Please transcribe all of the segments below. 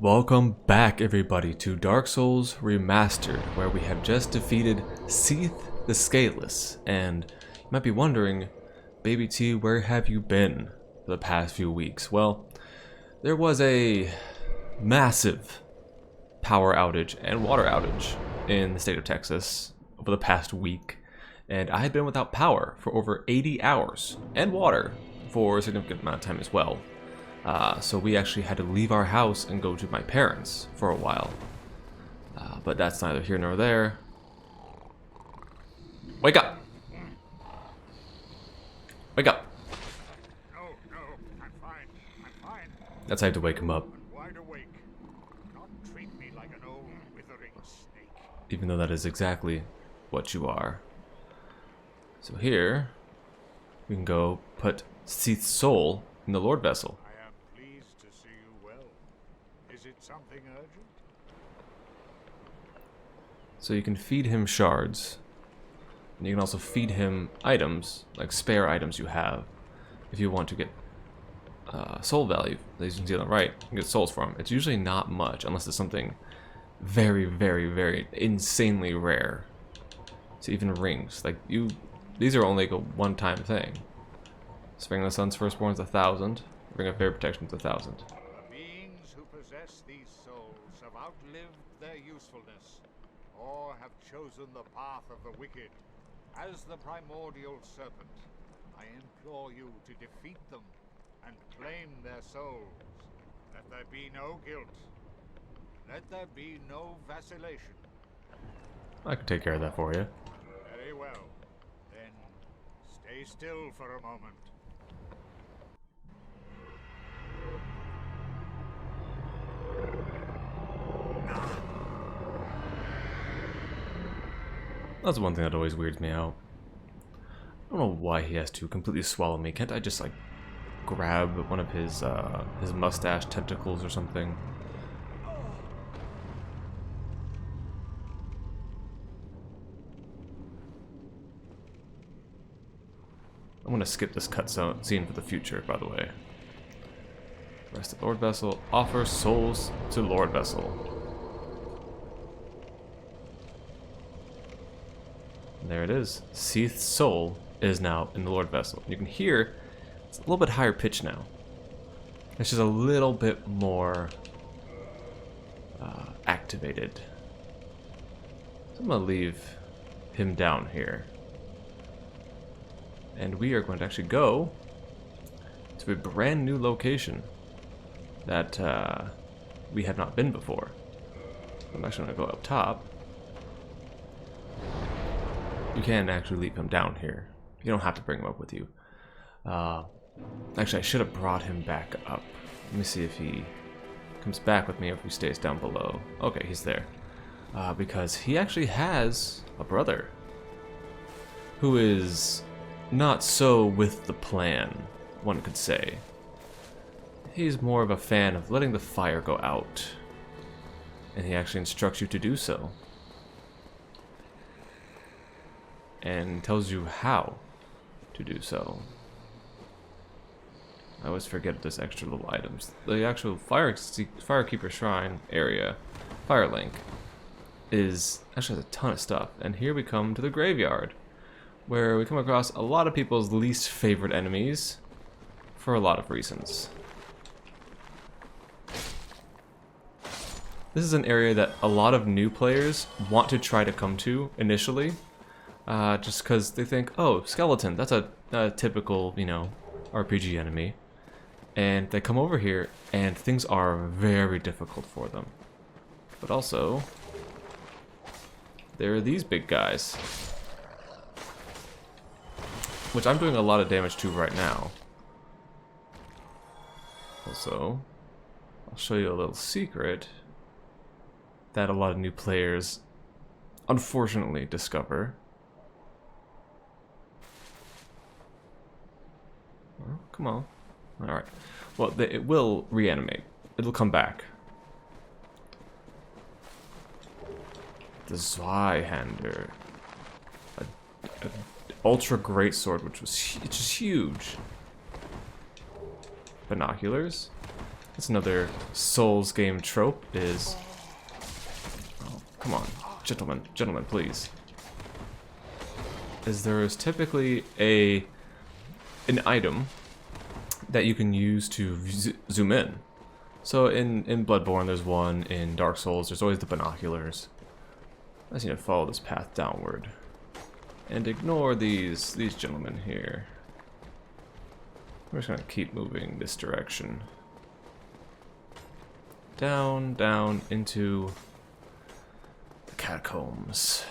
Welcome back everybody to Dark Souls Remastered, where we have just defeated Seath the Scaleless. And you might be wondering, Baby T, where have you been for the past few weeks? Well, there was a massive power outage and water outage in the state of Texas over the past week. And I had been without power for over 80 hours, and water for a significant amount of time as well. So we actually had to leave our house and go to my parents for a while. But that's neither here nor there. Wake up! Wake up! No, I'm fine. That's how I had to wake him up. Wide awake. Not treat me like an old withering snake. Even though that is exactly what you are. So here, we can go put Seath's soul in the Lord Vessel. I am pleased to see you well. Is it something urgent? So you can feed him shards. And you can also feed him items, like spare items you have. If you want to get soul value, as you can see on the right, you can get souls from. It's usually not much, unless it's something very, very, very insanely rare. So even rings, like these are only like a one-time thing. Spring of the Sun's Firstborn is 1,000. Ring of Fair Protection is 1,000. The beings who possess these souls have outlived their usefulness, or have chosen the path of the wicked. As the primordial serpent, I implore you to defeat them and claim their souls. Let there be no guilt. Let there be no vacillation. I can take care of that for you. Very well. Then stay still for a moment. That's one thing that always weirds me out. I don't know why he has to completely swallow me. Can't I just like grab one of his mustache tentacles or something? I'm gonna skip this scene for the future, by the way. Rest of Lord Vessel. Offer souls to Lord Vessel. And there it is. Seath's soul is now in the Lord Vessel. You can hear it's a little bit higher pitch now. It's just a little bit more activated. So I'm gonna leave him down here. And we are going to actually go to a brand new location that we have not been before. I'm actually going to go up top. You can actually leave him down here. You don't have to bring him up with you. Actually, I should have brought him back up. Let me see if he comes back with me or if he stays down below. Okay, he's there. Because he actually has a brother who is not so with the plan, one could say. He's more of a fan of letting the fire go out, and he actually instructs you to do so, and tells you how to do so. I always forget this extra little items. The actual Firekeeper Shrine area, Firelink, actually has a ton of stuff, and here we come to the graveyard, where we come across a lot of people's least favorite enemies for a lot of reasons. This is an area that a lot of new players want to try to come to initially, just because they think, oh, skeleton, that's a typical, RPG enemy. And they come over here, and things are very difficult for them. But also, there are these big guys, which I'm doing a lot of damage to right now. Also, I'll show you a little secret that a lot of new players unfortunately discover. Oh, come on. Alright. Well, it will reanimate. It'll come back. The Zweihander. An ultra great sword, which was just huge. Binoculars. That's another Souls game trope is... Oh, come on, gentlemen, please. There is typically an item that you can use to zoom in. So in Bloodborne there's one, in Dark Souls there's always the binoculars. I just need to follow this path downward. And ignore these gentlemen here. We're just gonna keep moving this direction. Down, down into the catacombs.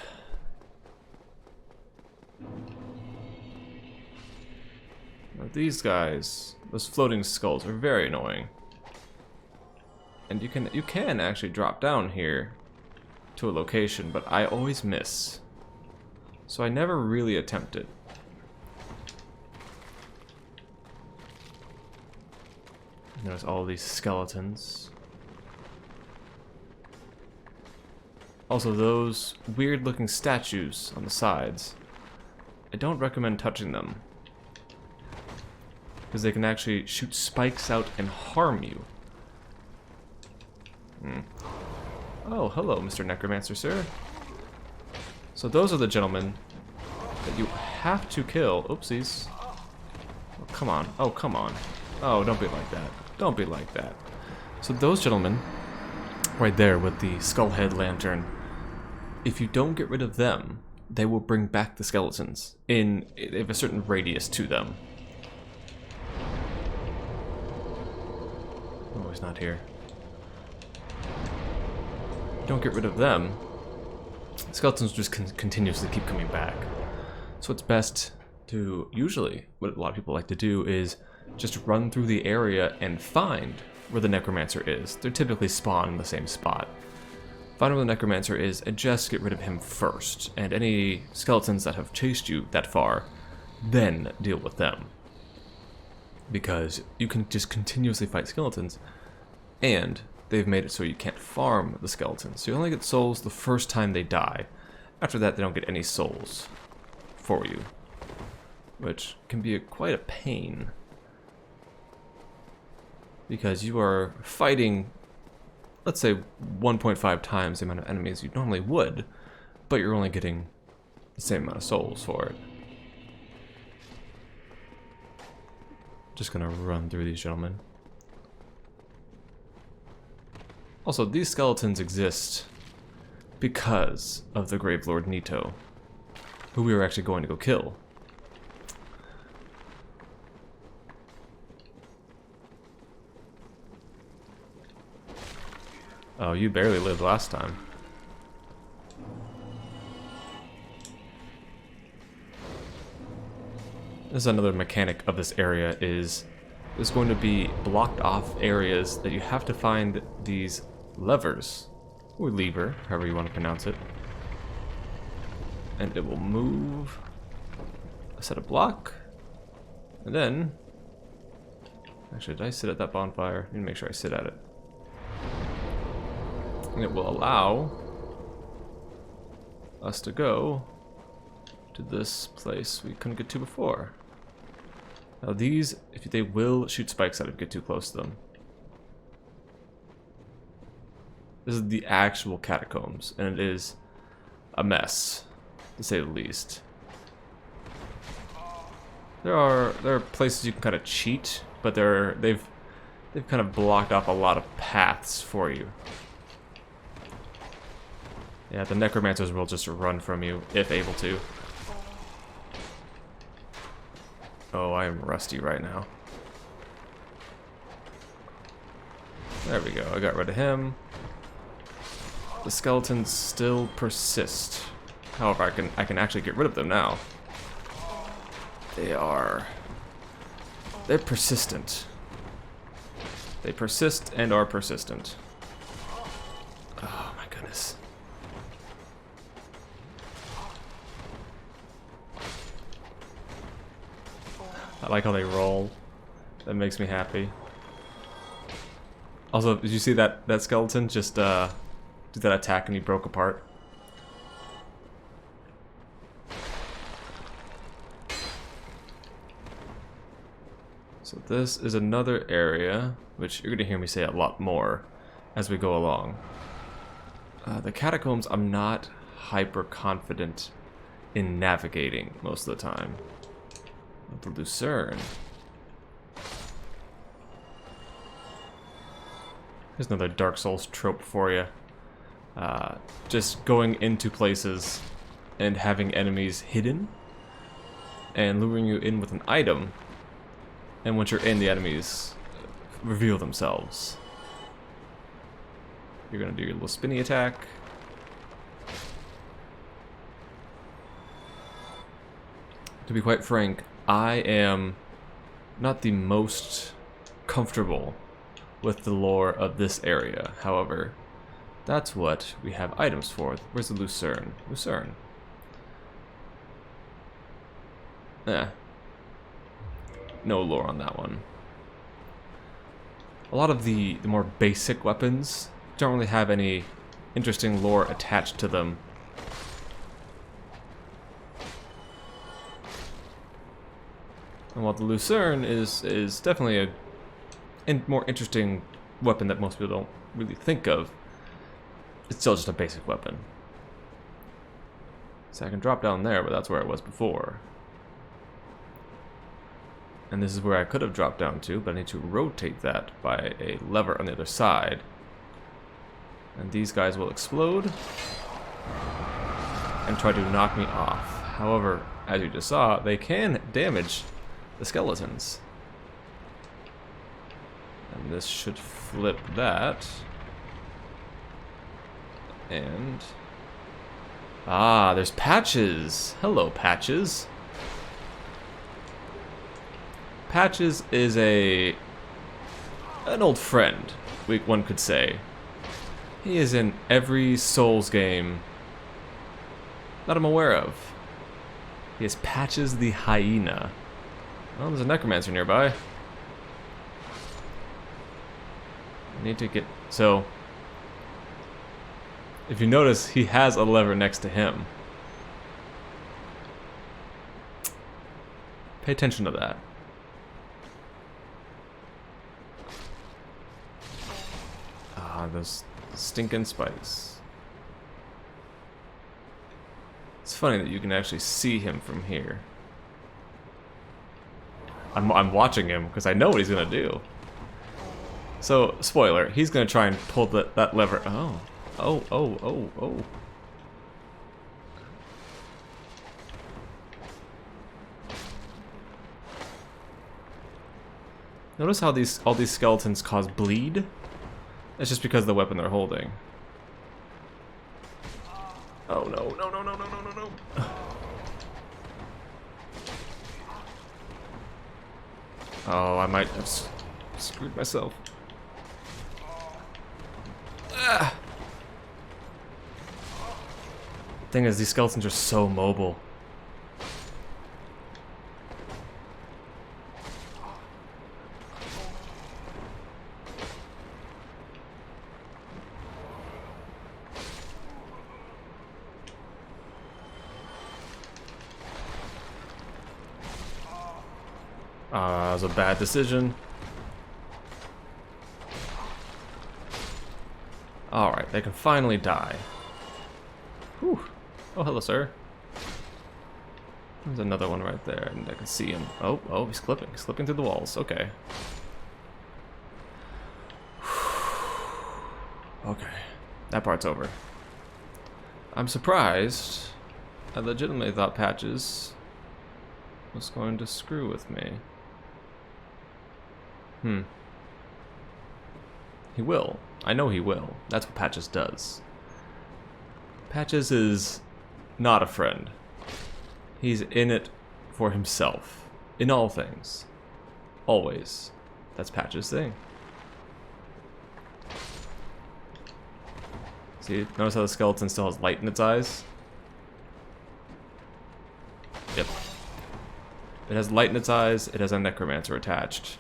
Now these guys, those floating skulls, are very annoying. And you can actually drop down here to a location, but I always miss. So I never really attempt it. Notice all these skeletons. Also, those weird looking statues on the sides, I don't recommend touching them, because they can actually shoot spikes out and harm you. Oh, hello, Mr. Necromancer, sir. So those are the gentlemen that you have to kill. Oopsies. Oh, come on. Oh, come on. Oh, don't be like that. Don't be like that. So those gentlemen, right there with the skull head lantern, if you don't get rid of them, they will bring back the skeletons in a certain radius to them. Oh, he's not here. Don't get rid of them, skeletons just continuously keep coming back. So it's best to, usually, what a lot of people like to do is just run through the area and find where the necromancer is. They're typically spawned in the same spot. Find where the necromancer is and just get rid of him first, and any skeletons that have chased you that far, then deal with them. Because you can just continuously fight skeletons, and they've made it so you can't farm the skeletons. So you only get souls the first time they die. After that, they don't get any souls for you, which can be quite a pain, because you are fighting, let's say, 1.5 times the amount of enemies you normally would, but you're only getting the same amount of souls for it. Just gonna run through these gentlemen. Also, these skeletons exist because of the Gravelord Nito, who we were actually going to go kill. Oh, you barely lived last time. This is another mechanic of this area, is there's going to be blocked off areas that you have to find these levers, or lever, however you want to pronounce it, and it will move a set of block, and then, actually, did I sit at that bonfire? I need to make sure I sit at it. And it will allow us to go to this place we couldn't get to before. Now these, if they will shoot spikes out if you get too close to them. This is the actual catacombs, and it is a mess, to say the least. There are places you can kind of cheat, but they've kind of blocked off a lot of paths for you. Yeah, the necromancers will just run from you if able to. Oh, I am rusty right now. There we go. I got rid of him. The skeletons still persist. However, I can actually get rid of them now. They're persistent. They persist and are persistent. Oh my goodness. I like how they roll. That makes me happy. Also, did you see that skeleton just do that attack and he broke apart? So this is another area which you're going to hear me say a lot more as we go along. The Catacombs, I'm not hyper confident in navigating most of the time. The Lucerne. Here's another Dark Souls trope for you. Just going into places and having enemies hidden and luring you in with an item, and once you're in, the enemies reveal themselves. You're gonna do your little spinny attack. To be quite frank, I am not the most comfortable with the lore of this area. However, that's what we have items for. Where's the Lucerne? Lucerne. No lore on that one. A lot of the more basic weapons don't really have any interesting lore attached to them. And while the Lucerne is definitely a more interesting weapon that most people don't really think of, it's still just a basic weapon. So I can drop down there, but that's where I was before. And this is where I could have dropped down to, but I need to rotate that by a lever on the other side. And these guys will explode and try to knock me off. However, as you just saw, they can damage the skeletons. And this should flip that. And... ah, there's Patches! Hello, Patches! Patches is an old friend, one could say. He is in every Souls game that I'm aware of. He is Patches the Hyena. Oh, there's a necromancer nearby. I need to get... so... if you notice, he has a lever next to him. Pay attention to that. Ah, those stinking spikes. It's funny that you can actually see him from here. I'm watching him because I know what he's gonna do. So, spoiler, he's gonna try and pull that lever. Oh. Notice how all these skeletons cause bleed? It's just because of the weapon they're holding. Oh no. Oh, I might have screwed myself. Ah. Thing is, these skeletons are so mobile. That was a bad decision. Alright, they can finally die. Whew. Oh, hello, sir. There's another one right there, and I can see him. Oh, he's clipping. He's slipping through the walls. Okay. Okay. That part's over. I'm surprised. I legitimately thought Patches was going to screw with me. He will. I know he will. That's what Patches does. Patches is not a friend. He's in it for himself. In all things. Always. That's Patches' thing. See, notice how the skeleton still has light in its eyes? Yep. It has light in its eyes, it has a necromancer attached.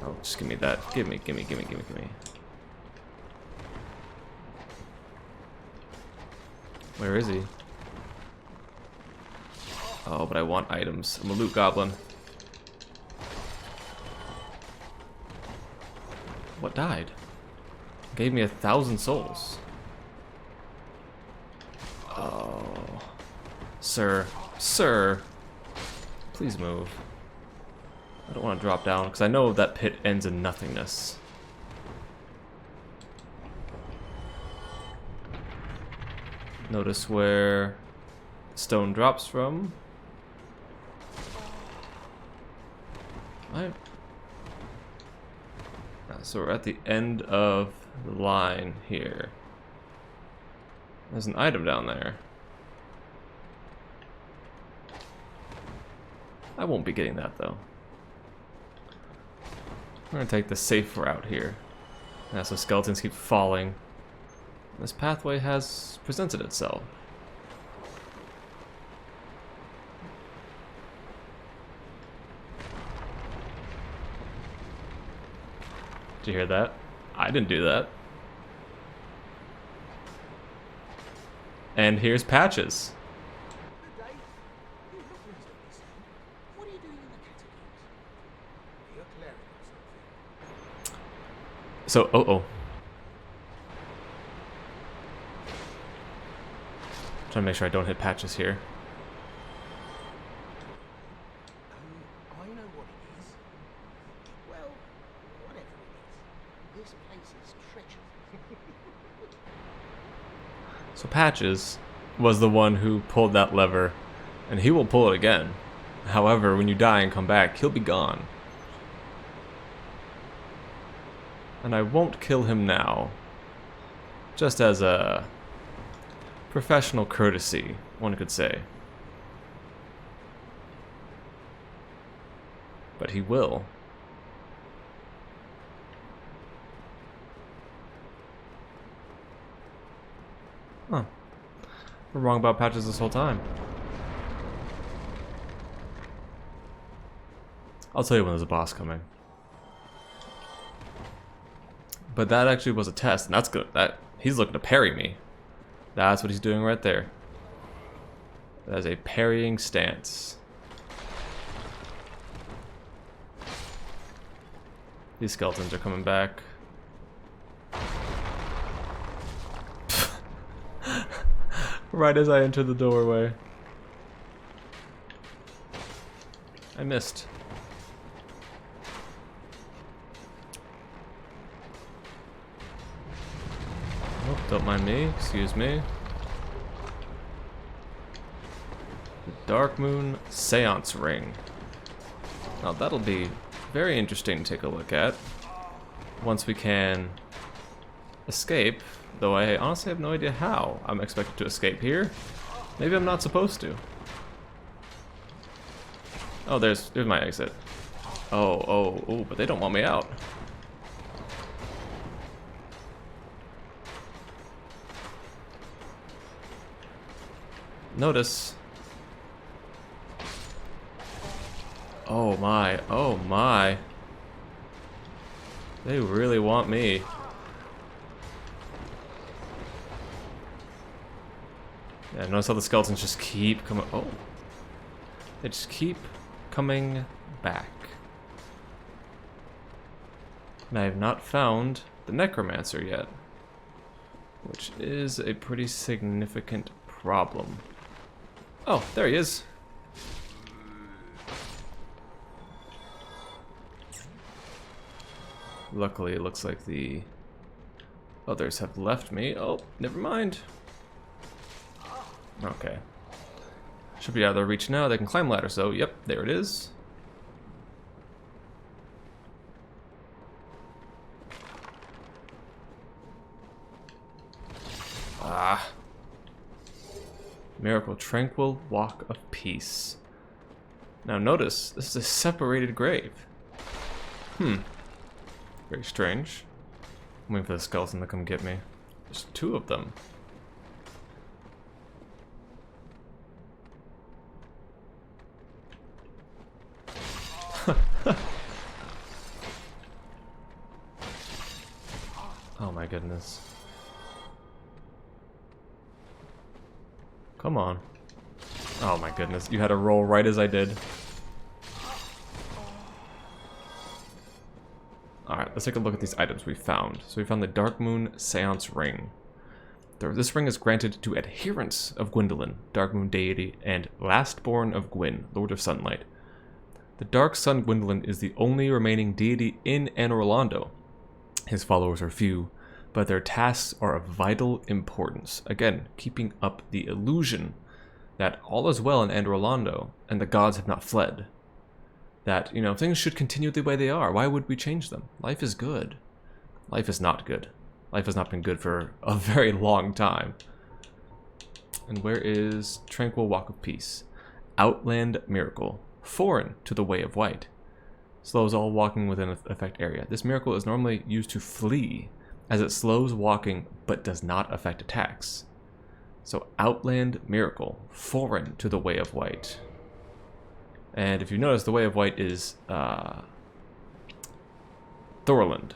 Oh, just give me that. Give me. Where is he? Oh, but I want items. I'm a loot goblin. What died? Gave me 1,000 souls. Oh. Sir. Sir. Please move. I don't want to drop down because I know that pit ends in nothingness. Notice where stone drops from. So we're at the end of the line here. There's an item down there. I won't be getting that though. We're gonna take the safe route here. Yeah, so skeletons keep falling. This pathway has presented itself. Did you hear that? I didn't do that. And here's Patches. Good day. You look reasonably sound. What are you doing in the Catacombs? Are you a cleric or something? So, Trying to make sure I don't hit Patches here. I know what it is. Well, whatever it is. This place is treacherous. So Patches was the one who pulled that lever, and he will pull it again. However, when you die and come back, he'll be gone. And I won't kill him now. Just as a professional courtesy, one could say. But he will. Huh. We're wrong about Patches this whole time. I'll tell you when there's a boss coming. But that actually was a test, and that's good. He's looking to parry me. That's what he's doing right there. That is a parrying stance. These skeletons are coming back. Right as I enter the doorway. I missed. Oh, don't mind me, excuse me. The Dark Moon Seance Ring. Now that'll be very interesting to take a look at. Once we can escape, though I honestly have no idea how I'm expected to escape here. Maybe I'm not supposed to. Oh, there's my exit. Oh, but they don't want me out. Notice. Oh my. They really want me. Yeah, notice how the skeletons just keep coming. Oh. They just keep coming back. And I have not found the Necromancer yet, which is a pretty significant problem. Oh, there he is. Luckily, it looks like the others have left me. Oh, never mind. Okay. Should be out of their reach now. They can climb ladders, though. Yep, there it is. Ah. Miracle, tranquil walk of peace. Now notice, this is a separated grave. Very strange. I'm waiting for the skeleton to come get me. There's two of them. Oh my goodness. Come on. Oh my goodness, you had to roll right as I did. Alright, let's take a look at these items we found. So we found the Dark Moon Seance Ring. This ring is granted to adherents of Gwendolyn, Dark Moon deity, and Lastborn of Gwyn, Lord of Sunlight. The Dark Sun Gwendolyn is the only remaining deity in Anor Londo. His followers are few, but their tasks are of vital importance. Again, keeping up the illusion that all is well in Anor Londo, and the gods have not fled. That, you know, things should continue the way they are. Why would we change them? Life is good. Life is not good. Life has not been good for a very long time. And where is Tranquil Walk of Peace? Outland Miracle. Foreign to the Way of White. Slows all walking within an effect area. This miracle is normally used to flee, as it slows walking but does not affect attacks. So Outland Miracle. Foreign to the Way of White. And if you notice, the Way of White is Thorland.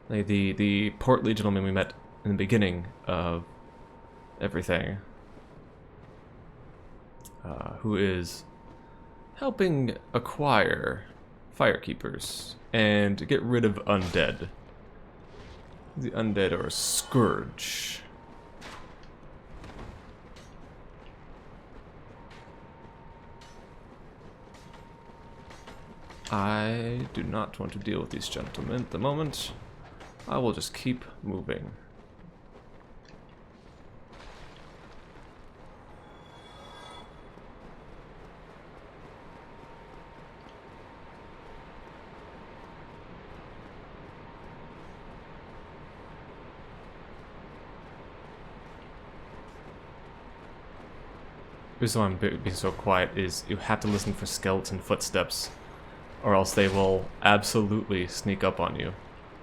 The portly gentleman we met in the beginning of everything. Who is helping acquire firekeepers and get rid of undead. The undead are a scourge. I do not want to deal with these gentlemen at the moment. I will just keep moving. The reason why I'm being so quiet is you have to listen for skeleton footsteps, or else they will absolutely sneak up on you.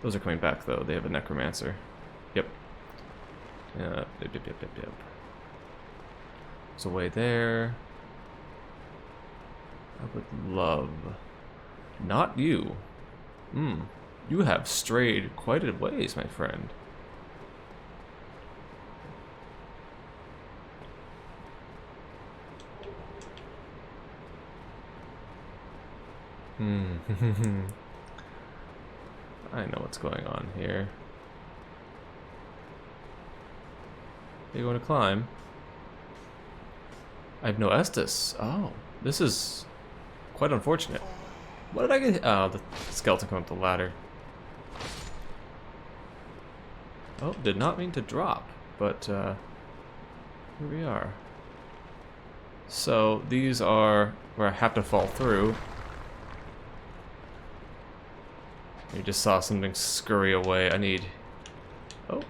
Those are coming back, though. They have a necromancer. Yep. Yep. There's a way there. I would love... Not you. You have strayed quite a ways, my friend. I know what's going on here. Are you going to climb? I have no Estus. Oh, this is quite unfortunate. What did I get? Oh, the skeleton come up the ladder. Oh, did not mean to drop, but here we are. So these are where I have to fall through. You just saw something scurry away. I need... Oh.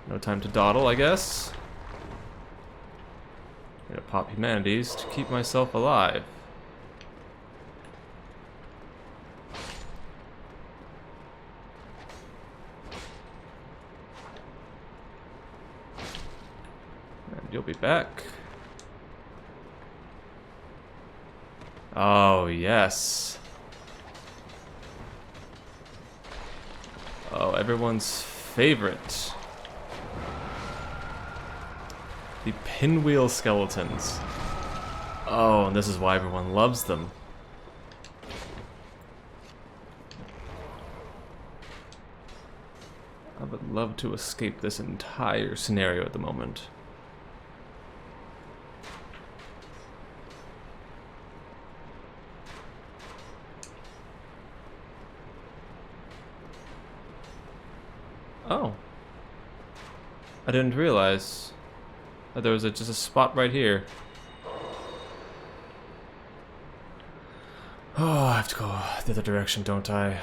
No time to dawdle, I guess. I'm gonna pop humanities to keep myself alive. And you'll be back. Oh, yes. Oh, everyone's favorite. The pinwheel skeletons. Oh, and this is why everyone loves them. I would love to escape this entire scenario at the moment. Oh. I didn't realize that there was just a spot right here. Oh, I have to go the other direction, don't I?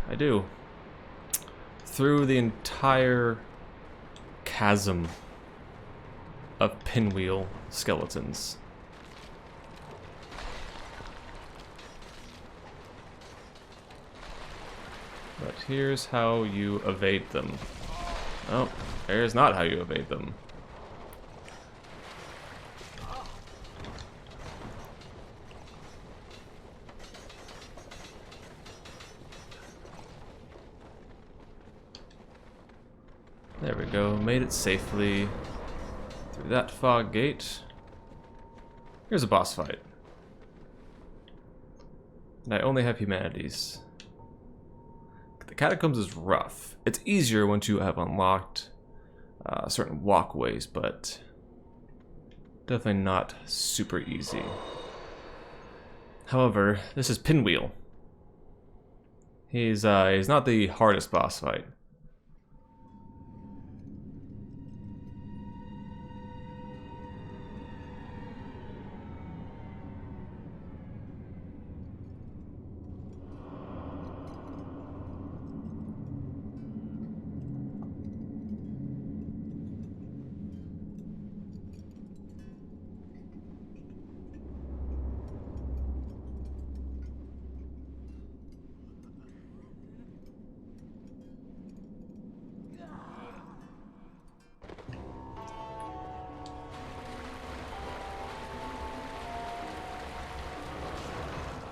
I do. Through the entire chasm of pinwheel skeletons. But here's how you evade them. Oh, here's not how you evade them. There we go, made it safely through that fog gate. Here's a boss fight. And I only have humanities. The Catacombs is rough. It's easier once you have unlocked certain walkways, but definitely not super easy. However, this is Pinwheel. He's not the hardest boss fight.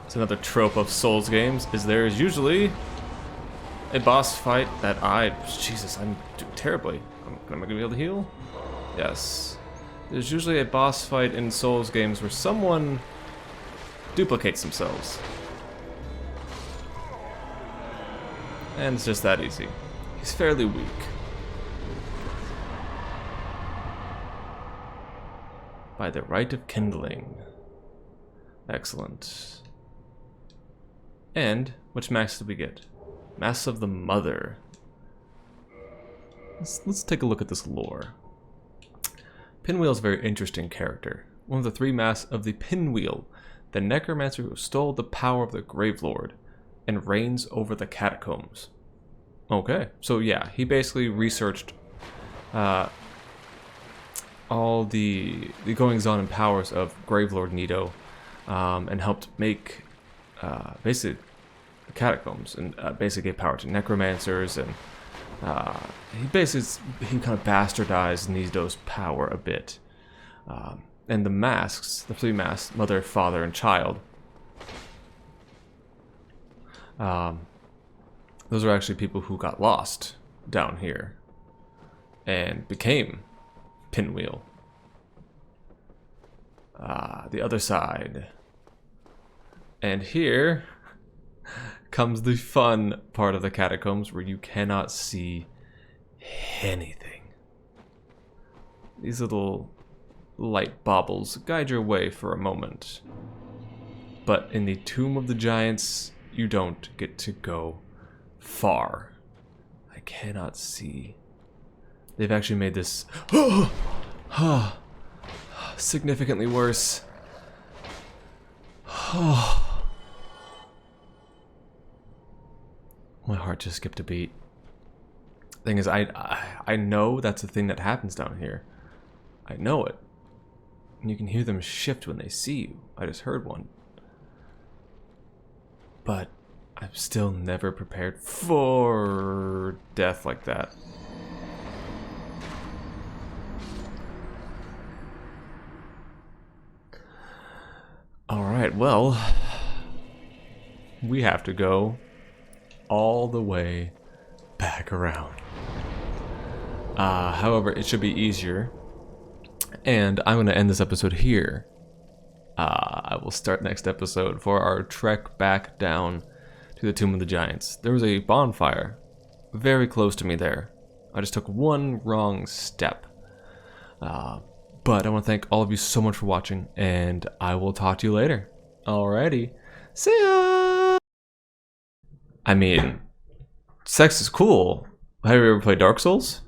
It's another trope of Souls games, is there is usually a boss fight that Jesus, I'm doing terribly. Am I gonna be able to heal? Yes. There's usually a boss fight in Souls games where someone duplicates themselves. And it's just that easy. He's fairly weak. By the right of kindling. Excellent. And which mask did we get? Mask of the Mother. Let's take a look at this lore. Pinwheel is a very interesting character. One of the 3 masks of the Pinwheel, the necromancer who stole the power of the Gravelord and reigns over the Catacombs. Okay, so yeah, he basically researched all the goings-on and powers of Gravelord Nito, and helped make basically the Catacombs, and basically gave power to necromancers, and he kind of bastardized Nito's power a bit. And the masks, the 3 masks, mother, father, and child, those are actually people who got lost down here and became Pinwheel. The other side. And here comes the fun part of the Catacombs where you cannot see anything. These little light baubles guide your way for a moment. But in the Tomb of the Giants, you don't get to go far. I cannot see. They've actually made this significantly worse. My heart just skipped a beat. Thing is, I know that's the thing that happens down here. I know it. And you can hear them shift when they see you. I just heard one. But I'm still never prepared for death like that. Alright, well, we have to go all the way back around. However, it should be easier. And I'm going to end this episode here. I will start next episode for our trek back down to the Tomb of the Giants. There was a bonfire very close to me there. I just took one wrong step. But I want to thank all of you so much for watching, and I will talk to you later. Alrighty. See ya! I mean, sex is cool. Have you ever played Dark Souls?